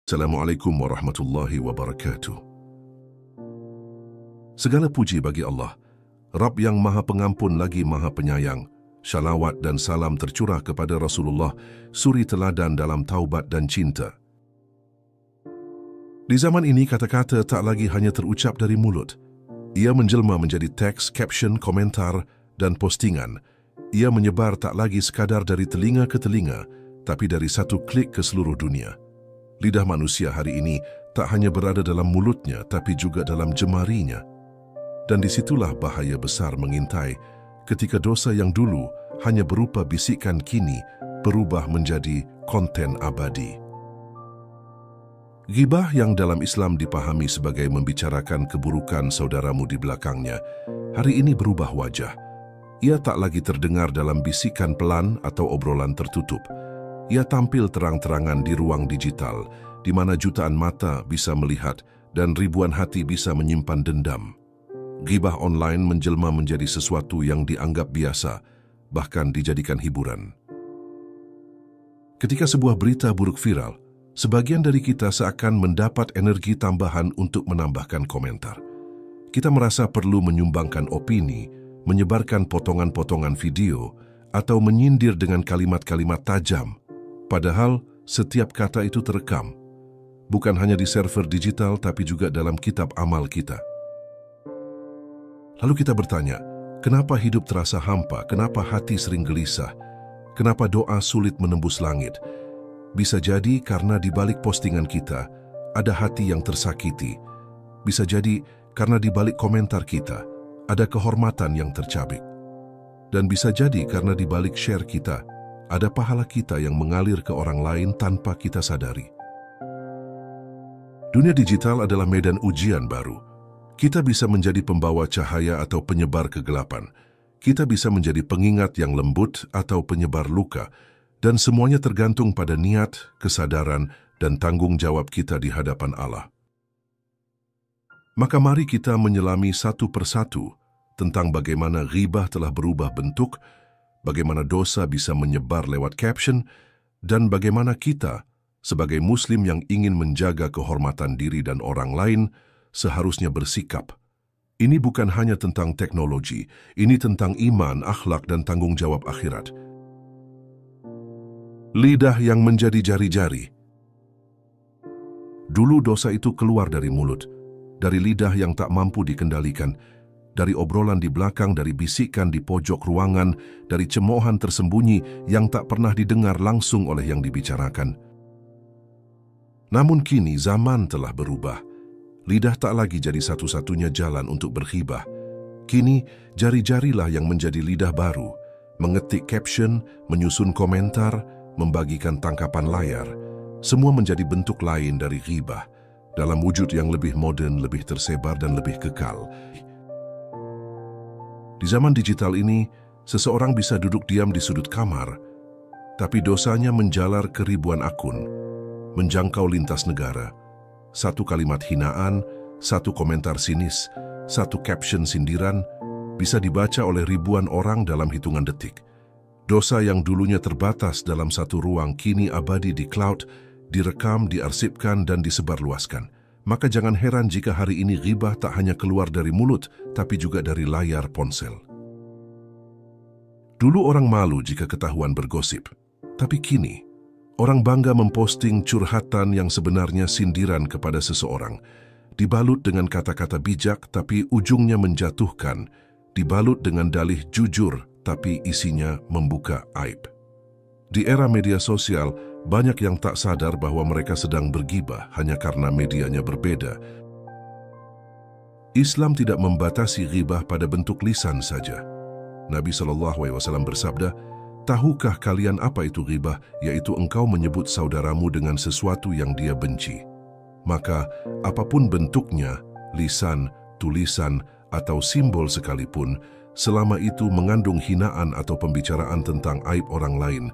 Assalamualaikum warahmatullahi wabarakatuh. Segala puji bagi Allah, Rabb yang Maha Pengampun lagi Maha Penyayang. Syalawat dan salam tercurah kepada Rasulullah, suri teladan dalam taubat dan cinta. Di zaman ini kata-kata tak lagi hanya terucap dari mulut. Ia menjelma menjadi teks, caption, komentar, dan postingan. Ia menyebar tak lagi sekadar dari telinga ke telinga, tapi dari satu klik ke seluruh dunia. Lidah manusia hari ini tak hanya berada dalam mulutnya, tapi juga dalam jemarinya. Dan disitulah bahaya besar mengintai ketika dosa yang dulu hanya berupa bisikan kini berubah menjadi konten abadi. Ghibah yang dalam Islam dipahami sebagai membicarakan keburukan saudaramu di belakangnya, hari ini berubah wajah. Ia tak lagi terdengar dalam bisikan pelan atau obrolan tertutup. Ia tampil terang-terangan di ruang digital, di mana jutaan mata bisa melihat dan ribuan hati bisa menyimpan dendam. Ghibah online menjelma menjadi sesuatu yang dianggap biasa, bahkan dijadikan hiburan. Ketika sebuah berita buruk viral, sebagian dari kita seakan mendapat energi tambahan untuk menambahkan komentar. Kita merasa perlu menyumbangkan opini, menyebarkan potongan-potongan video, atau menyindir dengan kalimat-kalimat tajam. Padahal setiap kata itu terekam, bukan hanya di server digital tapi juga dalam kitab amal kita. Lalu kita bertanya, kenapa hidup terasa hampa? Kenapa hati sering gelisah? Kenapa doa sulit menembus langit? Bisa jadi karena di balik postingan kita ada hati yang tersakiti. Bisa jadi karena di balik komentar kita ada kehormatan yang tercabik. Dan bisa jadi karena di balik share kita ada pahala kita yang mengalir ke orang lain tanpa kita sadari. Dunia digital adalah medan ujian baru. Kita bisa menjadi pembawa cahaya atau penyebar kegelapan. Kita bisa menjadi pengingat yang lembut atau penyebar luka. Dan semuanya tergantung pada niat, kesadaran, dan tanggung jawab kita di hadapan Allah. Maka mari kita menyelami satu persatu tentang bagaimana ghibah telah berubah bentuk, bagaimana dosa bisa menyebar lewat caption, dan bagaimana kita, sebagai Muslim yang ingin menjaga kehormatan diri dan orang lain, seharusnya bersikap. Ini bukan hanya tentang teknologi, ini tentang iman, akhlak, dan tanggung jawab akhirat. Lidah yang menjadi jari-jari. Dulu dosa itu keluar dari mulut, dari lidah yang tak mampu dikendalikan, dari obrolan di belakang, dari bisikan di pojok ruangan, dari cemoohan tersembunyi yang tak pernah didengar langsung oleh yang dibicarakan. Namun kini zaman telah berubah. Lidah tak lagi jadi satu-satunya jalan untuk berghibah. Kini jari-jarilah yang menjadi lidah baru, mengetik caption, menyusun komentar, membagikan tangkapan layar. Semua menjadi bentuk lain dari ghibah, dalam wujud yang lebih modern, lebih tersebar, dan lebih kekal. Di zaman digital ini, seseorang bisa duduk diam di sudut kamar, tapi dosanya menjalar ke ribuan akun, menjangkau lintas negara. Satu kalimat hinaan, satu komentar sinis, satu caption sindiran, bisa dibaca oleh ribuan orang dalam hitungan detik. Dosa yang dulunya terbatas dalam satu ruang, kini abadi di cloud, direkam, diarsipkan, dan disebarluaskan. Maka jangan heran jika hari ini ghibah tak hanya keluar dari mulut, tapi juga dari layar ponsel. Dulu orang malu jika ketahuan bergosip, tapi kini orang bangga memposting curhatan yang sebenarnya sindiran kepada seseorang, dibalut dengan kata-kata bijak tapi ujungnya menjatuhkan, dibalut dengan dalih jujur tapi isinya membuka aib. Di era media sosial, banyak yang tak sadar bahwa mereka sedang berghibah hanya karena medianya berbeda. Islam tidak membatasi ghibah pada bentuk lisan saja. Nabi SAW bersabda, "Tahukah kalian apa itu ghibah? Yaitu engkau menyebut saudaramu dengan sesuatu yang dia benci." Maka, apapun bentuknya, lisan, tulisan, atau simbol sekalipun, selama itu mengandung hinaan atau pembicaraan tentang aib orang lain,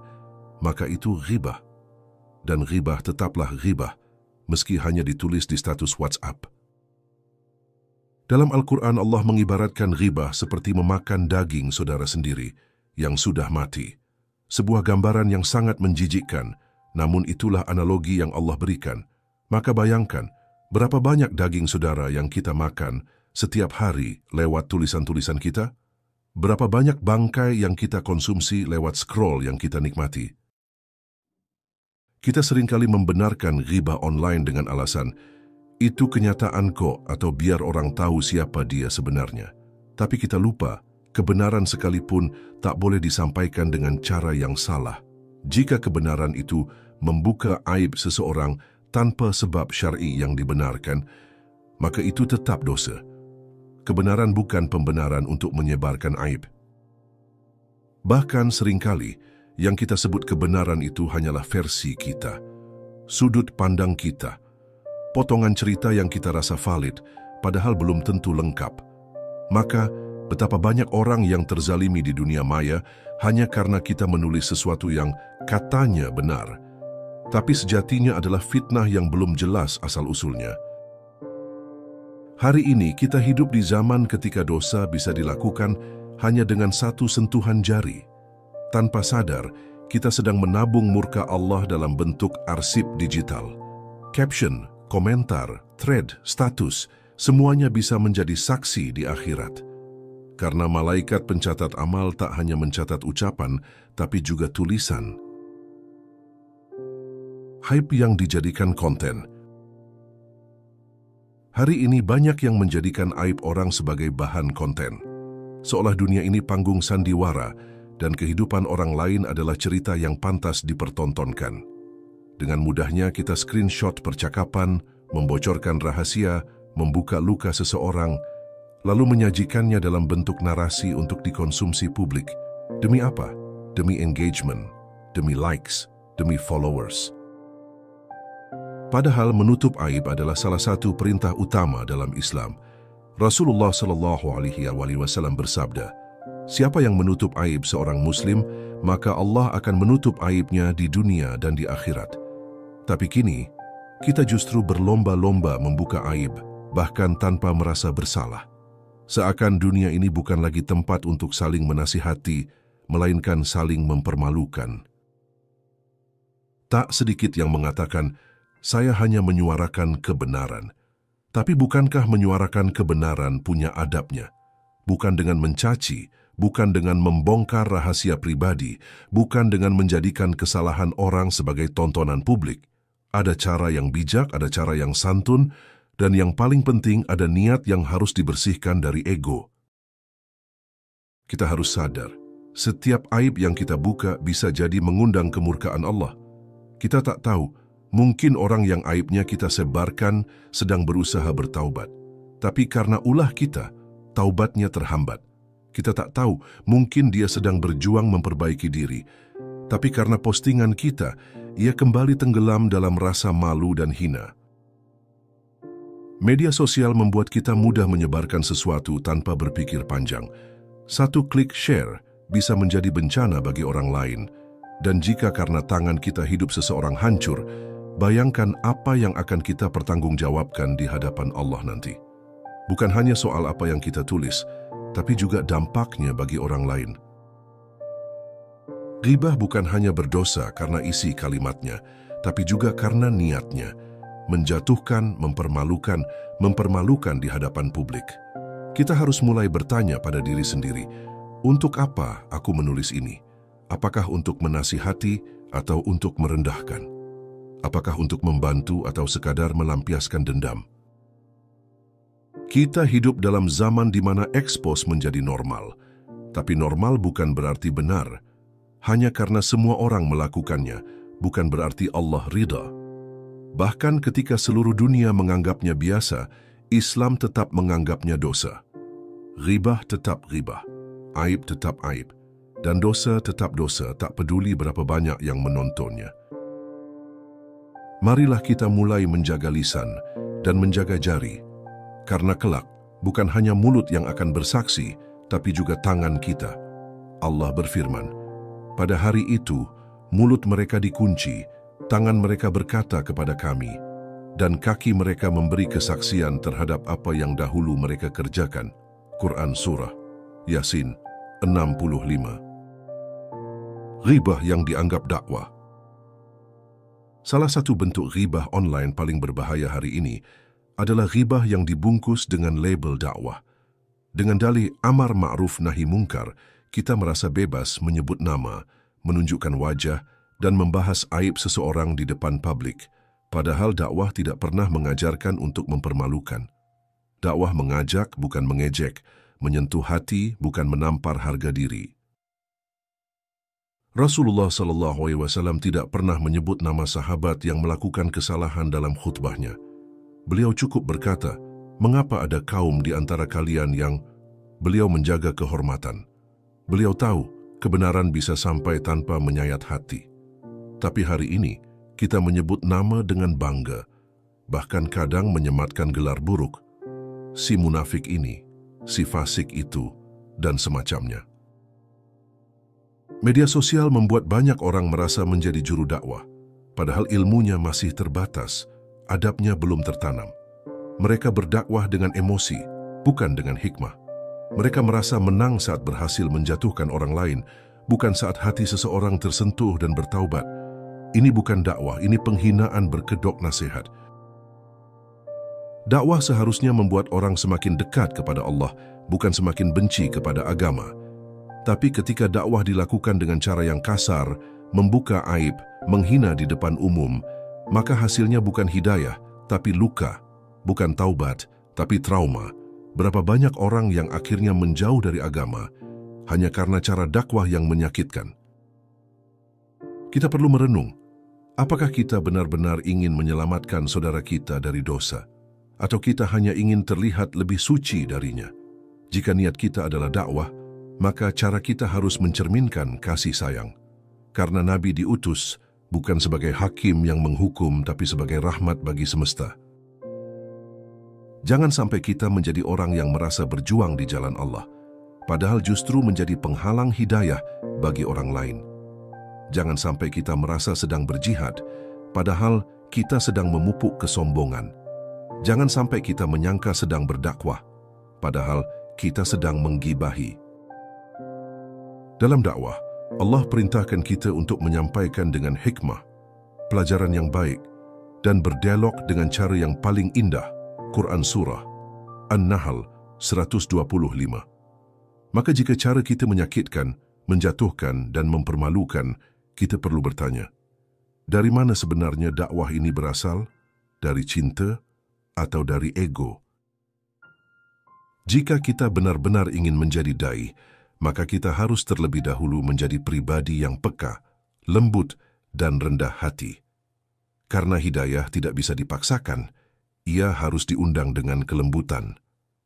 maka itu ghibah. Dan ghibah tetaplah ghibah, meski hanya ditulis di status WhatsApp. Dalam Al-Quran, Allah mengibaratkan ghibah seperti memakan daging saudara sendiri yang sudah mati. Sebuah gambaran yang sangat menjijikkan, namun itulah analogi yang Allah berikan. Maka bayangkan, berapa banyak daging saudara yang kita makan setiap hari lewat tulisan-tulisan kita? Berapa banyak bangkai yang kita konsumsi lewat scroll yang kita nikmati? Kita seringkali membenarkan ghibah online dengan alasan, itu kenyataan kok atau biar orang tahu siapa dia sebenarnya. Tapi kita lupa, kebenaran sekalipun tak boleh disampaikan dengan cara yang salah. Jika kebenaran itu membuka aib seseorang tanpa sebab syar'i yang dibenarkan, maka itu tetap dosa. Kebenaran bukan pembenaran untuk menyebarkan aib. Bahkan seringkali, yang kita sebut kebenaran itu hanyalah versi kita, sudut pandang kita, potongan cerita yang kita rasa valid, padahal belum tentu lengkap. Maka, betapa banyak orang yang terzalimi di dunia maya hanya karena kita menulis sesuatu yang katanya benar, tapi sejatinya adalah fitnah yang belum jelas asal-usulnya. Hari ini kita hidup di zaman ketika dosa bisa dilakukan hanya dengan satu sentuhan jari. Tanpa sadar, kita sedang menabung murka Allah dalam bentuk arsip digital. Caption, komentar, thread, status, semuanya bisa menjadi saksi di akhirat. Karena malaikat pencatat amal tak hanya mencatat ucapan, tapi juga tulisan. Hype yang dijadikan konten. Hari ini banyak yang menjadikan aib orang sebagai bahan konten. Seolah dunia ini panggung sandiwara dan kehidupan orang lain adalah cerita yang pantas dipertontonkan. Dengan mudahnya kita screenshot percakapan, membocorkan rahasia, membuka luka seseorang, lalu menyajikannya dalam bentuk narasi untuk dikonsumsi publik. Demi apa? Demi engagement, demi likes, demi followers. Padahal menutup aib adalah salah satu perintah utama dalam Islam. Rasulullah SAW bersabda, siapa yang menutup aib seorang Muslim, maka Allah akan menutup aibnya di dunia dan di akhirat. Tapi kini, kita justru berlomba-lomba membuka aib, bahkan tanpa merasa bersalah. Seakan dunia ini bukan lagi tempat untuk saling menasihati, melainkan saling mempermalukan. Tak sedikit yang mengatakan, saya hanya menyuarakan kebenaran. Tapi bukankah menyuarakan kebenaran punya adabnya? Bukan dengan mencaci, bukan dengan membongkar rahasia pribadi, bukan dengan menjadikan kesalahan orang sebagai tontonan publik. Ada cara yang bijak, ada cara yang santun, dan yang paling penting ada niat yang harus dibersihkan dari ego. Kita harus sadar, setiap aib yang kita buka bisa jadi mengundang kemurkaan Allah. Kita tak tahu, mungkin orang yang aibnya kita sebarkan sedang berusaha bertaubat. Tapi karena ulah kita, taubatnya terhambat. Kita tak tahu, mungkin dia sedang berjuang memperbaiki diri. Tapi karena postingan kita, ia kembali tenggelam dalam rasa malu dan hina. Media sosial membuat kita mudah menyebarkan sesuatu tanpa berpikir panjang. Satu klik share bisa menjadi bencana bagi orang lain. Dan jika karena tangan kita hidup seseorang hancur, bayangkan apa yang akan kita pertanggungjawabkan di hadapan Allah nanti. Bukan hanya soal apa yang kita tulis, tapi juga dampaknya bagi orang lain. Ghibah bukan hanya berdosa karena isi kalimatnya, tapi juga karena niatnya, menjatuhkan, mempermalukan di hadapan publik. Kita harus mulai bertanya pada diri sendiri, untuk apa aku menulis ini? Apakah untuk menasihati atau untuk merendahkan? Apakah untuk membantu atau sekadar melampiaskan dendam? Kita hidup dalam zaman di mana ekspos menjadi normal, tapi normal bukan berarti benar. Hanya karena semua orang melakukannya, bukan berarti Allah ridha. Bahkan ketika seluruh dunia menganggapnya biasa, Islam tetap menganggapnya dosa. Ghibah tetap ghibah, aib tetap aib, dan dosa tetap dosa, tak peduli berapa banyak yang menontonnya. Marilah kita mulai menjaga lisan dan menjaga jari, karena kelak bukan hanya mulut yang akan bersaksi, tapi juga tangan kita. Allah berfirman, pada hari itu, mulut mereka dikunci, tangan mereka berkata kepada kami, dan kaki mereka memberi kesaksian terhadap apa yang dahulu mereka kerjakan. Quran Surah Yasin 65. Ghibah yang dianggap dakwah. Salah satu bentuk ghibah online paling berbahaya hari ini adalah ghibah yang dibungkus dengan label dakwah. Dengan dalih amar ma'ruf nahi mungkar, kita merasa bebas menyebut nama, menunjukkan wajah, dan membahas aib seseorang di depan publik. Padahal dakwah tidak pernah mengajarkan untuk mempermalukan. Dakwah mengajak, bukan mengejek, menyentuh hati, bukan menampar harga diri. Rasulullah SAW tidak pernah menyebut nama sahabat yang melakukan kesalahan dalam khutbahnya. Beliau cukup berkata, "Mengapa ada kaum di antara kalian yang..." Beliau menjaga kehormatan. Beliau tahu kebenaran bisa sampai tanpa menyayat hati. Tapi hari ini, kita menyebut nama dengan bangga, bahkan kadang menyematkan gelar buruk. Si munafik ini, si fasik itu, dan semacamnya. Media sosial membuat banyak orang merasa menjadi juru dakwah, padahal ilmunya masih terbatas, adabnya belum tertanam. Mereka berdakwah dengan emosi, bukan dengan hikmah. Mereka merasa menang saat berhasil menjatuhkan orang lain, bukan saat hati seseorang tersentuh dan bertaubat. Ini bukan dakwah, ini penghinaan berkedok nasihat. Dakwah seharusnya membuat orang semakin dekat kepada Allah, bukan semakin benci kepada agama. Tapi ketika dakwah dilakukan dengan cara yang kasar, membuka aib, menghina di depan umum, maka hasilnya bukan hidayah, tapi luka, bukan taubat, tapi trauma. Berapa banyak orang yang akhirnya menjauh dari agama hanya karena cara dakwah yang menyakitkan. Kita perlu merenung, apakah kita benar-benar ingin menyelamatkan saudara kita dari dosa, atau kita hanya ingin terlihat lebih suci darinya? Jika niat kita adalah dakwah, maka cara kita harus mencerminkan kasih sayang. Karena Nabi diutus bukan sebagai hakim yang menghukum, tapi sebagai rahmat bagi semesta. Jangan sampai kita menjadi orang yang merasa berjuang di jalan Allah, padahal justru menjadi penghalang hidayah bagi orang lain. Jangan sampai kita merasa sedang berjihad, padahal kita sedang memupuk kesombongan. Jangan sampai kita menyangka sedang berdakwah, padahal kita sedang menggibahi. Dalam dakwah, Allah perintahkan kita untuk menyampaikan dengan hikmah, pelajaran yang baik, dan berdialog dengan cara yang paling indah. Quran Surah An-Nahl 125. Maka jika cara kita menyakitkan, menjatuhkan, dan mempermalukan, kita perlu bertanya, dari mana sebenarnya dakwah ini berasal? Dari cinta atau dari ego? Jika kita benar-benar ingin menjadi dai, maka kita harus terlebih dahulu menjadi pribadi yang peka, lembut, dan rendah hati. Karena hidayah tidak bisa dipaksakan, ia harus diundang dengan kelembutan.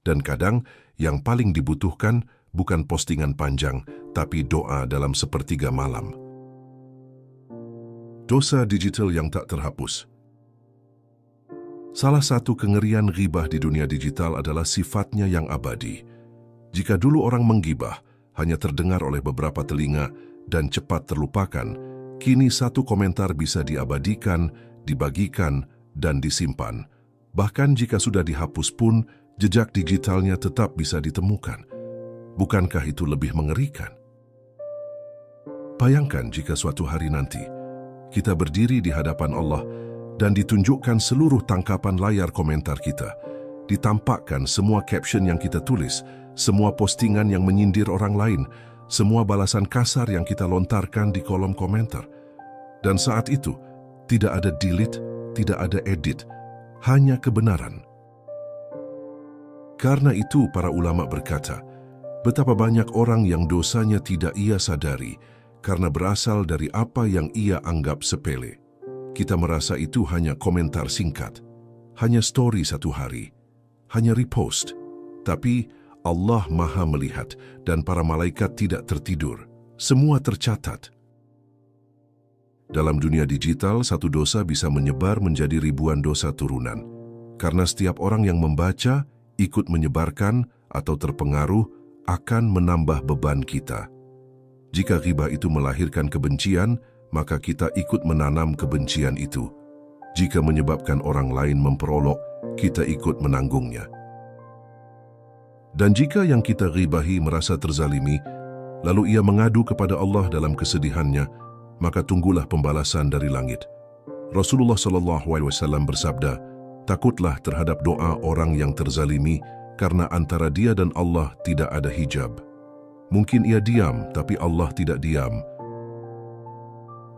Dan kadang yang paling dibutuhkan bukan postingan panjang, tapi doa dalam sepertiga malam. Dosa digital yang tak terhapus. Salah satu kengerian ghibah di dunia digital adalah sifatnya yang abadi. Jika dulu orang menggibah hanya terdengar oleh beberapa telinga dan cepat terlupakan, kini satu komentar bisa diabadikan, dibagikan, dan disimpan. Bahkan jika sudah dihapus pun, jejak digitalnya tetap bisa ditemukan. Bukankah itu lebih mengerikan? Bayangkan jika suatu hari nanti, kita berdiri di hadapan Allah dan ditunjukkan seluruh tangkapan layar komentar kita. Ditampakkan semua caption yang kita tulis, semua postingan yang menyindir orang lain, semua balasan kasar yang kita lontarkan di kolom komentar. Dan saat itu, tidak ada delete, tidak ada edit, hanya kebenaran. Karena itu para ulama berkata, betapa banyak orang yang dosanya tidak ia sadari karena berasal dari apa yang ia anggap sepele. Kita merasa itu hanya komentar singkat, hanya story satu hari, hanya repost. Tapi Allah Maha melihat dan para malaikat tidak tertidur. Semua tercatat. Dalam dunia digital, satu dosa bisa menyebar menjadi ribuan dosa turunan. Karena setiap orang yang membaca, ikut menyebarkan, atau terpengaruh, akan menambah beban kita. Jika ghibah itu melahirkan kebencian, maka kita ikut menanam kebencian itu. Jika menyebabkan orang lain memperolok, kita ikut menanggungnya. Dan jika yang kita ghibahi merasa terzalimi, lalu ia mengadu kepada Allah dalam kesedihannya, maka tunggulah pembalasan dari langit. Rasulullah SAW bersabda, "Takutlah terhadap doa orang yang terzalimi, karena antara dia dan Allah tidak ada hijab. Mungkin ia diam, tapi Allah tidak diam."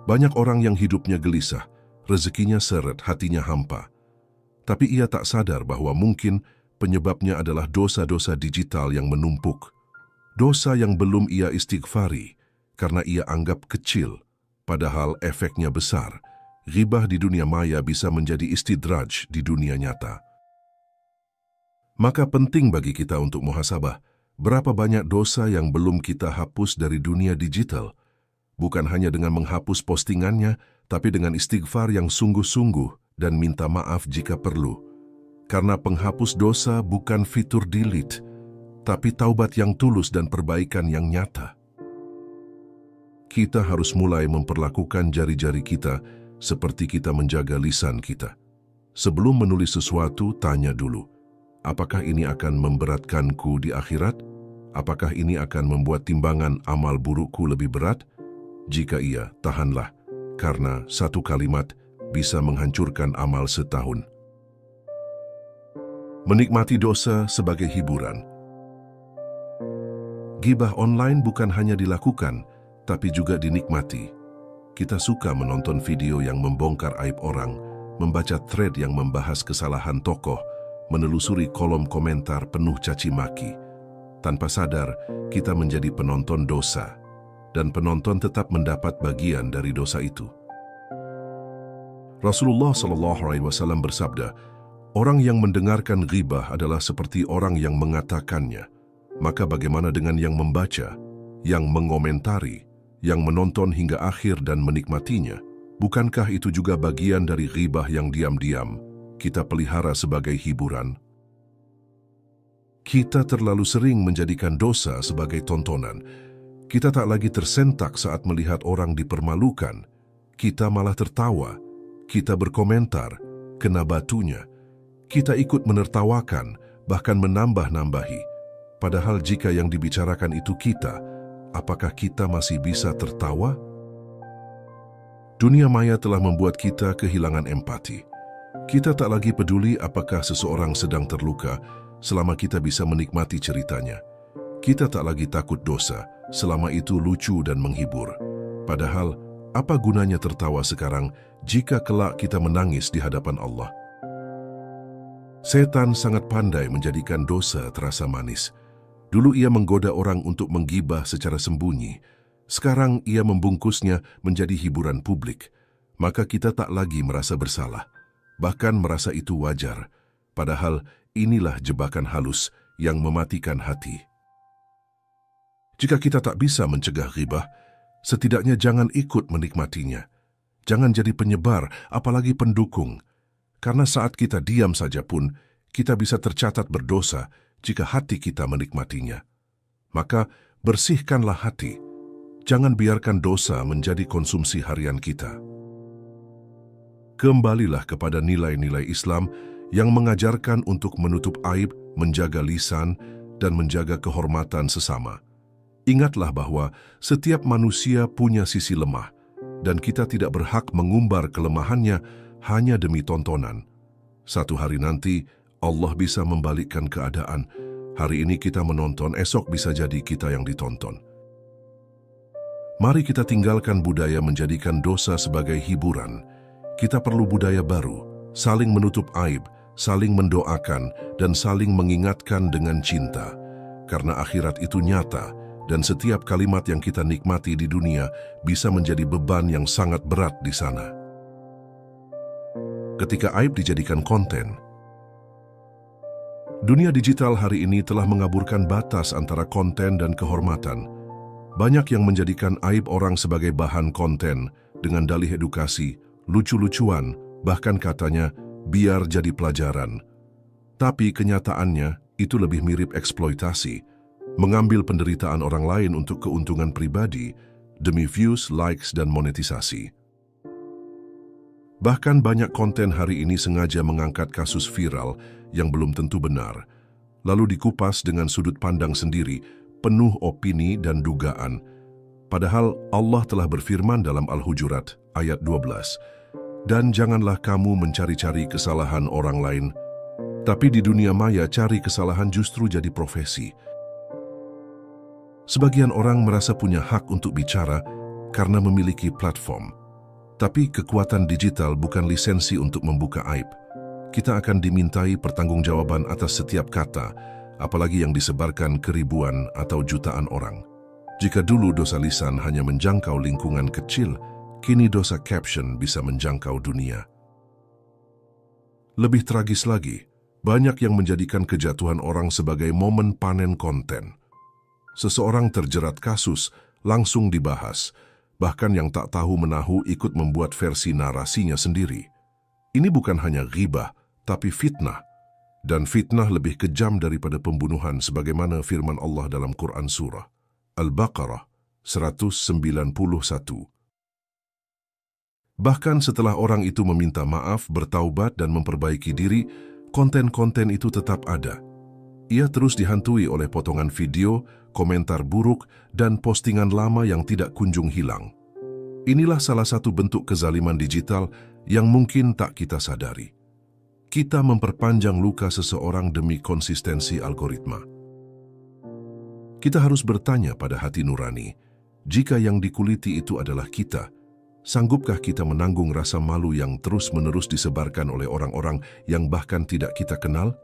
Banyak orang yang hidupnya gelisah, rezekinya seret, hatinya hampa. Tapi ia tak sadar bahwa mungkin penyebabnya adalah dosa-dosa digital yang menumpuk. Dosa yang belum ia istighfari karena ia anggap kecil, padahal efeknya besar. Ghibah di dunia maya bisa menjadi istidraj di dunia nyata. Maka penting bagi kita untuk muhasabah, berapa banyak dosa yang belum kita hapus dari dunia digital. Bukan hanya dengan menghapus postingannya, tapi dengan istighfar yang sungguh-sungguh dan minta maaf jika perlu. Karena penghapus dosa bukan fitur delete, tapi taubat yang tulus dan perbaikan yang nyata. Kita harus mulai memperlakukan jari-jari kita seperti kita menjaga lisan kita. Sebelum menulis sesuatu, tanya dulu, apakah ini akan memberatkanku di akhirat? Apakah ini akan membuat timbangan amal burukku lebih berat? Jika iya, tahanlah, karena satu kalimat bisa menghancurkan amal setahun. Menikmati dosa sebagai hiburan. Ghibah online bukan hanya dilakukan, tapi juga dinikmati. Kita suka menonton video yang membongkar aib orang, membaca thread yang membahas kesalahan tokoh, menelusuri kolom komentar penuh caci maki. Tanpa sadar, kita menjadi penonton dosa, dan penonton tetap mendapat bagian dari dosa itu. Rasulullah SAW bersabda, "Orang yang mendengarkan ghibah adalah seperti orang yang mengatakannya. Maka bagaimana dengan yang membaca, yang mengomentari, yang menonton hingga akhir dan menikmatinya? Bukankah itu juga bagian dari ghibah yang diam-diam kita pelihara sebagai hiburan?" Kita terlalu sering menjadikan dosa sebagai tontonan. Kita tak lagi tersentak saat melihat orang dipermalukan. Kita malah tertawa. Kita berkomentar, kena batunya. Kita ikut menertawakan, bahkan menambah-nambahi. Padahal jika yang dibicarakan itu kita, apakah kita masih bisa tertawa? Dunia maya telah membuat kita kehilangan empati. Kita tak lagi peduli apakah seseorang sedang terluka selama kita bisa menikmati ceritanya. Kita tak lagi takut dosa selama itu lucu dan menghibur. Padahal, apa gunanya tertawa sekarang jika kelak kita menangis di hadapan Allah? Setan sangat pandai menjadikan dosa terasa manis. Dulu ia menggoda orang untuk menggibah secara sembunyi. Sekarang ia membungkusnya menjadi hiburan publik. Maka kita tak lagi merasa bersalah, bahkan merasa itu wajar. Padahal inilah jebakan halus yang mematikan hati. Jika kita tak bisa mencegah ghibah, setidaknya jangan ikut menikmatinya. Jangan jadi penyebar, apalagi pendukung. Karena saat kita diam saja pun, kita bisa tercatat berdosa jika hati kita menikmatinya. Maka bersihkanlah hati. Jangan biarkan dosa menjadi konsumsi harian kita. Kembalilah kepada nilai-nilai Islam yang mengajarkan untuk menutup aib, menjaga lisan, dan menjaga kehormatan sesama. Ingatlah bahwa setiap manusia punya sisi lemah, dan kita tidak berhak mengumbar kelemahannya hanya demi tontonan. Satu hari nanti, Allah bisa membalikkan keadaan. Hari ini kita menonton, esok bisa jadi kita yang ditonton. Mari kita tinggalkan budaya menjadikan dosa sebagai hiburan. Kita perlu budaya baru, saling menutup aib, saling mendoakan, dan saling mengingatkan dengan cinta. Karena akhirat itu nyata, dan setiap kalimat yang kita nikmati di dunia bisa menjadi beban yang sangat berat di sana. Ketika aib dijadikan konten, dunia digital hari ini telah mengaburkan batas antara konten dan kehormatan. Banyak yang menjadikan aib orang sebagai bahan konten dengan dalih edukasi, lucu-lucuan, bahkan katanya biar jadi pelajaran. Tapi kenyataannya itu lebih mirip eksploitasi, mengambil penderitaan orang lain untuk keuntungan pribadi demi views, likes, dan monetisasi. Bahkan banyak konten hari ini sengaja mengangkat kasus viral yang belum tentu benar, lalu dikupas dengan sudut pandang sendiri, penuh opini dan dugaan. Padahal Allah telah berfirman dalam Al-Hujurat ayat 12, Dan janganlah kamu mencari-cari kesalahan orang lain, tapi di dunia maya cari kesalahan justru jadi profesi. Sebagian orang merasa punya hak untuk bicara karena memiliki platform. Tapi kekuatan digital bukan lisensi untuk membuka aib. Kita akan dimintai pertanggungjawaban atas setiap kata, apalagi yang disebarkan ke ribuan atau jutaan orang. Jika dulu dosa lisan hanya menjangkau lingkungan kecil, kini dosa caption bisa menjangkau dunia. Lebih tragis lagi, banyak yang menjadikan kejatuhan orang sebagai momen panen konten. Seseorang terjerat kasus, langsung dibahas, bahkan yang tak tahu menahu ikut membuat versi narasinya sendiri. Ini bukan hanya ghibah, tapi fitnah. Dan fitnah lebih kejam daripada pembunuhan sebagaimana firman Allah dalam Quran Surah Al-Baqarah 191. Bahkan setelah orang itu meminta maaf, bertaubat dan memperbaiki diri, konten-konten itu tetap ada. Ia terus dihantui oleh potongan video, komentar buruk, dan postingan lama yang tidak kunjung hilang. Inilah salah satu bentuk kezaliman digital yang mungkin tak kita sadari. Kita memperpanjang luka seseorang demi konsistensi algoritma. Kita harus bertanya pada hati nurani, jika yang dikuliti itu adalah kita, sanggupkah kita menanggung rasa malu yang terus-menerus disebarkan oleh orang-orang yang bahkan tidak kita kenal?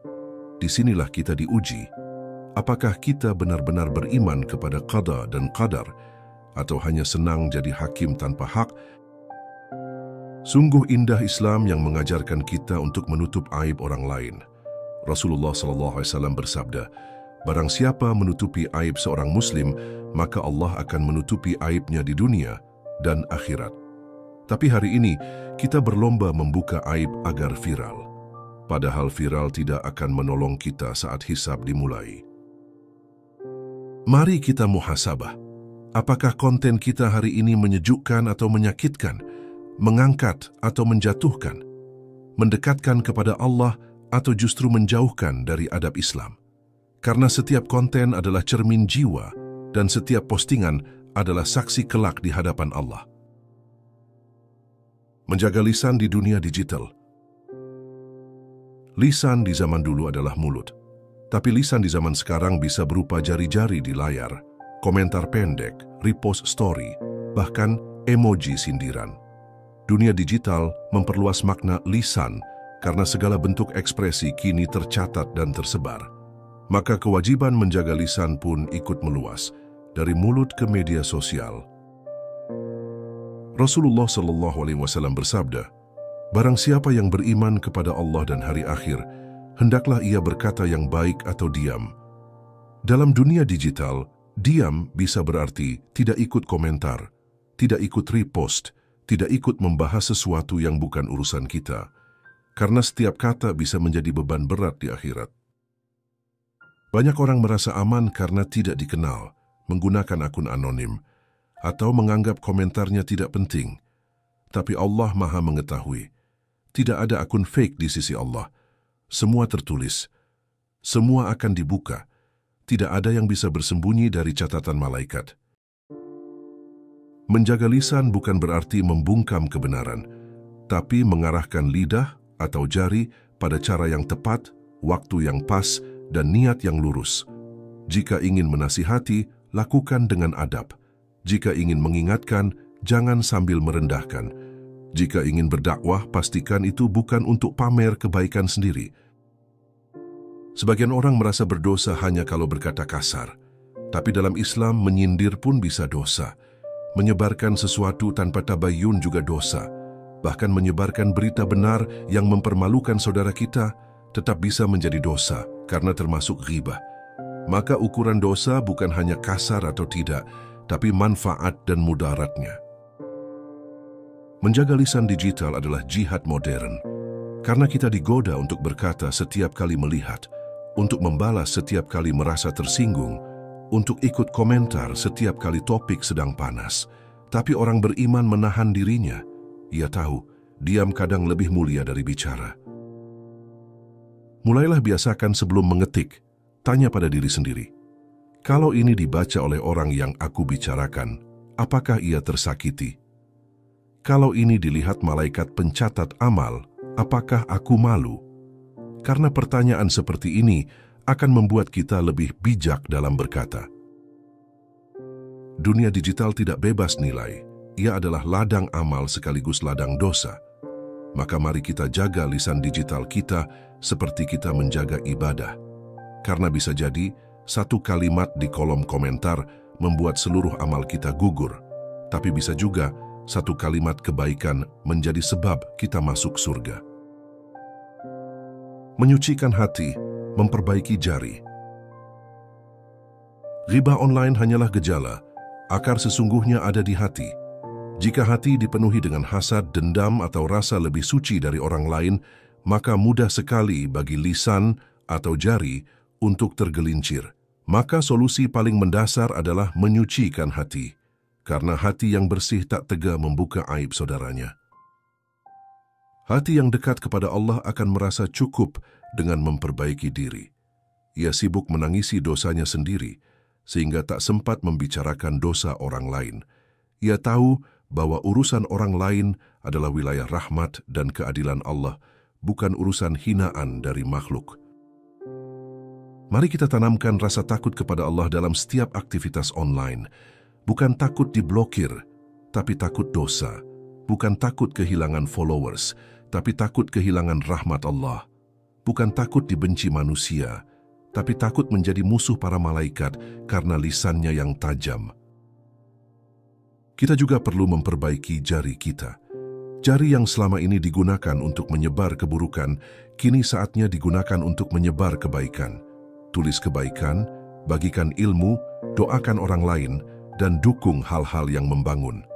Disinilah kita diuji. Apakah kita benar-benar beriman kepada qada dan qadar, atau hanya senang jadi hakim tanpa hak? Sungguh indah Islam yang mengajarkan kita untuk menutup aib orang lain. Rasulullah SAW bersabda, barang siapa menutupi aib seorang Muslim, maka Allah akan menutupi aibnya di dunia dan akhirat. Tapi hari ini, kita berlomba membuka aib agar viral. Padahal viral tidak akan menolong kita saat hisab dimulai. Mari kita muhasabah. Apakah konten kita hari ini menyejukkan atau menyakitkan, mengangkat atau menjatuhkan, mendekatkan kepada Allah atau justru menjauhkan dari adab Islam? Karena setiap konten adalah cermin jiwa dan setiap postingan adalah saksi kelak di hadapan Allah. Menjaga lisan di dunia digital. Lisan di zaman dulu adalah mulut, tapi lisan di zaman sekarang bisa berupa jari-jari di layar, komentar pendek, repost story, bahkan emoji sindiran. Dunia digital memperluas makna lisan karena segala bentuk ekspresi kini tercatat dan tersebar. Maka kewajiban menjaga lisan pun ikut meluas, dari mulut ke media sosial. Rasulullah SAW bersabda, barang siapa yang beriman kepada Allah dan hari akhir, hendaklah ia berkata yang baik atau diam. Dalam dunia digital, diam bisa berarti tidak ikut komentar, tidak ikut repost, tidak ikut membahas sesuatu yang bukan urusan kita, karena setiap kata bisa menjadi beban berat di akhirat. Banyak orang merasa aman karena tidak dikenal, menggunakan akun anonim, atau menganggap komentarnya tidak penting. Tapi Allah Maha mengetahui, tidak ada akun fake di sisi Allah. Semua tertulis, semua akan dibuka. Tidak ada yang bisa bersembunyi dari catatan malaikat. Menjaga lisan bukan berarti membungkam kebenaran, tapi mengarahkan lidah atau jari pada cara yang tepat, waktu yang pas, dan niat yang lurus. Jika ingin menasihati, lakukan dengan adab. Jika ingin mengingatkan, jangan sambil merendahkan. Jika ingin berdakwah, pastikan itu bukan untuk pamer kebaikan sendiri. Sebagian orang merasa berdosa hanya kalau berkata kasar. Tapi dalam Islam, menyindir pun bisa dosa. Menyebarkan sesuatu tanpa tabayyun juga dosa. Bahkan menyebarkan berita benar yang mempermalukan saudara kita tetap bisa menjadi dosa karena termasuk ghibah. Maka ukuran dosa bukan hanya kasar atau tidak, tapi manfaat dan mudaratnya. Menjaga lisan digital adalah jihad modern, karena kita digoda untuk berkata setiap kali melihat, untuk membalas setiap kali merasa tersinggung, untuk ikut komentar setiap kali topik sedang panas. Tapi orang beriman menahan dirinya. Ia tahu, diam kadang lebih mulia dari bicara. Mulailah biasakan sebelum mengetik, tanya pada diri sendiri. Kalau ini dibaca oleh orang yang aku bicarakan, apakah ia tersakiti? Kalau ini dilihat malaikat pencatat amal, apakah aku malu? Karena pertanyaan seperti ini akan membuat kita lebih bijak dalam berkata. Dunia digital tidak bebas nilai. Ia adalah ladang amal sekaligus ladang dosa. Maka mari kita jaga lisan digital kita seperti kita menjaga ibadah. Karena bisa jadi satu kalimat di kolom komentar membuat seluruh amal kita gugur. Tapi bisa juga satu kalimat kebaikan menjadi sebab kita masuk surga. Menyucikan hati, memperbaiki jari. Ghibah online hanyalah gejala, akar sesungguhnya ada di hati. Jika hati dipenuhi dengan hasad, dendam, atau rasa lebih suci dari orang lain, maka mudah sekali bagi lisan atau jari untuk tergelincir. Maka solusi paling mendasar adalah menyucikan hati, karena hati yang bersih tak tega membuka aib saudaranya. Hati yang dekat kepada Allah akan merasa cukup dengan memperbaiki diri. Ia sibuk menangisi dosanya sendiri, sehingga tak sempat membicarakan dosa orang lain. Ia tahu bahwa urusan orang lain adalah wilayah rahmat dan keadilan Allah, bukan urusan hinaan dari makhluk. Mari kita tanamkan rasa takut kepada Allah dalam setiap aktivitas online. Bukan takut diblokir, tapi takut dosa. Bukan takut kehilangan followers, tapi takut kehilangan rahmat Allah. Bukan takut dibenci manusia, tapi takut menjadi musuh para malaikat karena lisannya yang tajam. Kita juga perlu memperbaiki jari kita. Jari yang selama ini digunakan untuk menyebar keburukan, kini saatnya digunakan untuk menyebar kebaikan. Tulis kebaikan, bagikan ilmu, doakan orang lain, dan dukung hal-hal yang membangun.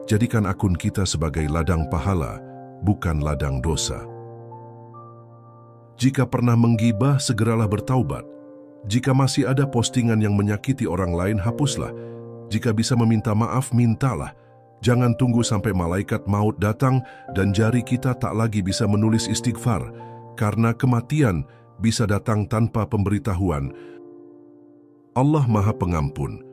Jadikan akun kita sebagai ladang pahala, bukan ladang dosa. Jika pernah menggibah, segeralah bertaubat. Jika masih ada postingan yang menyakiti orang lain, hapuslah. Jika bisa meminta maaf, mintalah. Jangan tunggu sampai malaikat maut datang dan jari kita tak lagi bisa menulis istighfar, karena kematian bisa datang tanpa pemberitahuan. Allah Maha Pengampun,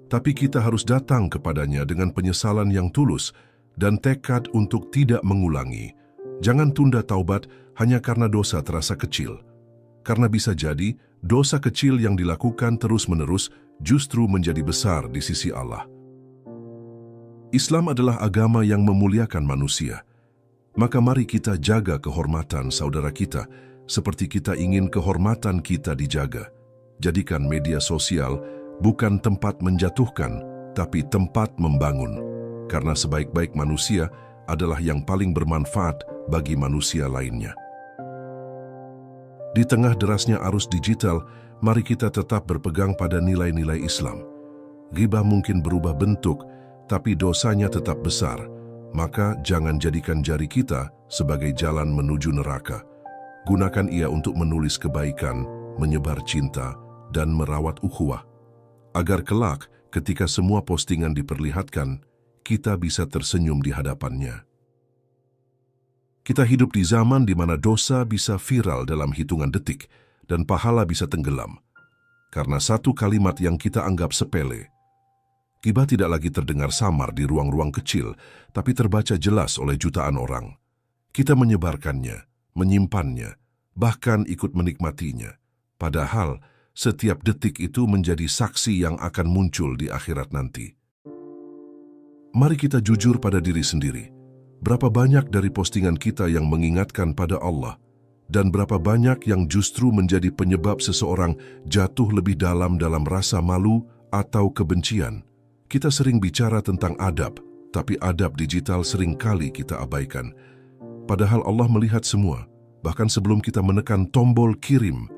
tapi kita harus datang kepadanya dengan penyesalan yang tulus dan tekad untuk tidak mengulangi. Jangan tunda taubat hanya karena dosa terasa kecil. Karena bisa jadi, dosa kecil yang dilakukan terus-menerus justru menjadi besar di sisi Allah. Islam adalah agama yang memuliakan manusia. Maka mari kita jaga kehormatan saudara kita, seperti kita ingin kehormatan kita dijaga. Jadikan media sosial bukan tempat menjatuhkan, tapi tempat membangun. Karena sebaik-baik manusia adalah yang paling bermanfaat bagi manusia lainnya. Di tengah derasnya arus digital, mari kita tetap berpegang pada nilai-nilai Islam. Ghibah mungkin berubah bentuk, tapi dosanya tetap besar. Maka jangan jadikan jari kita sebagai jalan menuju neraka. Gunakan ia untuk menulis kebaikan, menyebar cinta, dan merawat ukhuwah. Agar kelak, ketika semua postingan diperlihatkan, kita bisa tersenyum di hadapannya. Kita hidup di zaman di mana dosa bisa viral dalam hitungan detik dan pahala bisa tenggelam. Karena satu kalimat yang kita anggap sepele. Ghibah tidak lagi terdengar samar di ruang-ruang kecil, tapi terbaca jelas oleh jutaan orang. Kita menyebarkannya, menyimpannya, bahkan ikut menikmatinya. Padahal, setiap detik itu menjadi saksi yang akan muncul di akhirat nanti. Mari kita jujur pada diri sendiri. Berapa banyak dari postingan kita yang mengingatkan pada Allah, dan berapa banyak yang justru menjadi penyebab seseorang jatuh lebih dalam rasa malu atau kebencian. Kita sering bicara tentang adab, tapi adab digital seringkali kita abaikan. Padahal Allah melihat semua, bahkan sebelum kita menekan tombol kirim.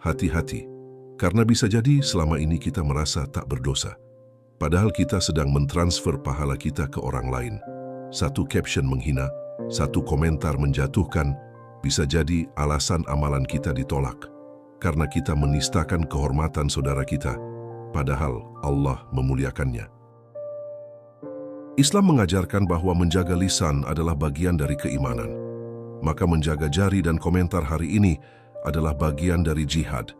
Hati-hati, karena bisa jadi selama ini kita merasa tak berdosa. Padahal kita sedang mentransfer pahala kita ke orang lain. Satu caption menghina, satu komentar menjatuhkan, bisa jadi alasan amalan kita ditolak. Karena kita menistakan kehormatan saudara kita, padahal Allah memuliakannya. Islam mengajarkan bahwa menjaga lisan adalah bagian dari keimanan. Maka menjaga jari dan komentar hari ini adalah bagian dari jihad.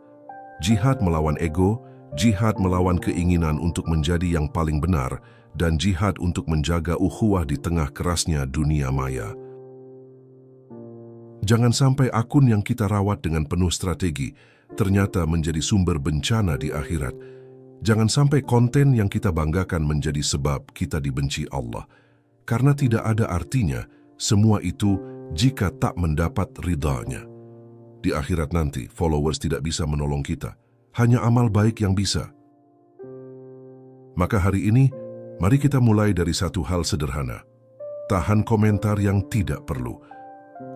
Jihad melawan ego, jihad melawan keinginan untuk menjadi yang paling benar, dan jihad untuk menjaga ukhuwah di tengah kerasnya dunia maya. Jangan sampai akun yang kita rawat dengan penuh strategi ternyata menjadi sumber bencana di akhirat. Jangan sampai konten yang kita banggakan menjadi sebab kita dibenci Allah. Karena tidak ada artinya semua itu jika tak mendapat ridha-Nya. Di akhirat nanti, followers tidak bisa menolong kita. Hanya amal baik yang bisa. Maka hari ini, mari kita mulai dari satu hal sederhana. Tahan komentar yang tidak perlu.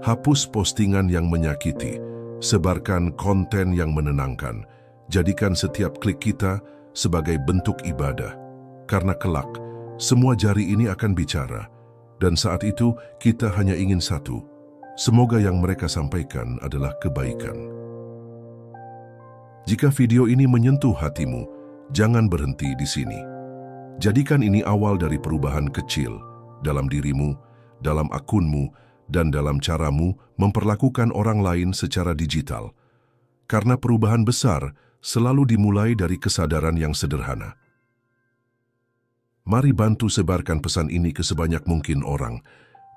Hapus postingan yang menyakiti. Sebarkan konten yang menenangkan. Jadikan setiap klik kita sebagai bentuk ibadah. Karena kelak, semua jari ini akan bicara. Dan saat itu, kita hanya ingin satu. Semoga yang mereka sampaikan adalah kebaikan. Jika video ini menyentuh hatimu, jangan berhenti di sini. Jadikan ini awal dari perubahan kecil dalam dirimu, dalam akunmu, dan dalam caramu memperlakukan orang lain secara digital. Karena perubahan besar selalu dimulai dari kesadaran yang sederhana. Mari bantu sebarkan pesan ini ke sebanyak mungkin orang,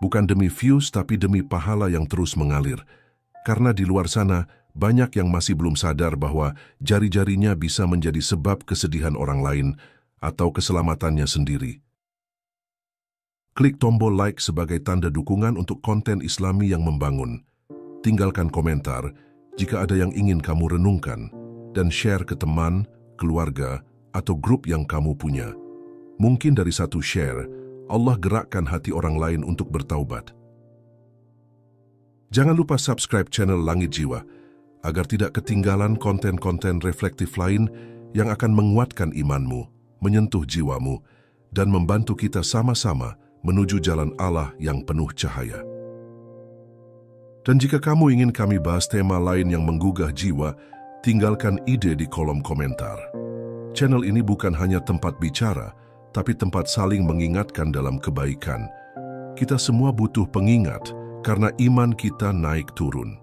bukan demi views tapi demi pahala yang terus mengalir. Karena di luar sana, banyak yang masih belum sadar bahwa jari-jarinya bisa menjadi sebab kesedihan orang lain atau keselamatannya sendiri. Klik tombol like sebagai tanda dukungan untuk konten Islami yang membangun. Tinggalkan komentar jika ada yang ingin kamu renungkan, dan share ke teman, keluarga, atau grup yang kamu punya. Mungkin dari satu share, Allah gerakkan hati orang lain untuk bertaubat. Jangan lupa subscribe channel Langit Jiwa, agar tidak ketinggalan konten-konten reflektif lain yang akan menguatkan imanmu, menyentuh jiwamu, dan membantu kita sama-sama menuju jalan Allah yang penuh cahaya. Dan jika kamu ingin kami bahas tema lain yang menggugah jiwa, tinggalkan ide di kolom komentar. Channel ini bukan hanya tempat bicara, tapi tempat saling mengingatkan dalam kebaikan. Kita semua butuh pengingat karena iman kita naik turun.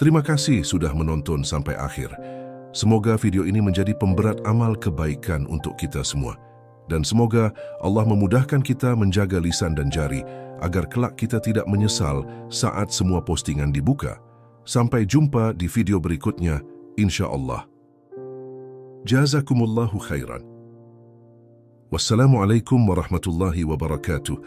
Terima kasih sudah menonton sampai akhir. Semoga video ini menjadi pemberat amal kebaikan untuk kita semua. Dan semoga Allah memudahkan kita menjaga lisan dan jari agar kelak kita tidak menyesal saat semua postingan dibuka. Sampai jumpa di video berikutnya, insya Allah. Jazakumullahu khairan. Wassalamualaikum warahmatullahi wabarakatuh.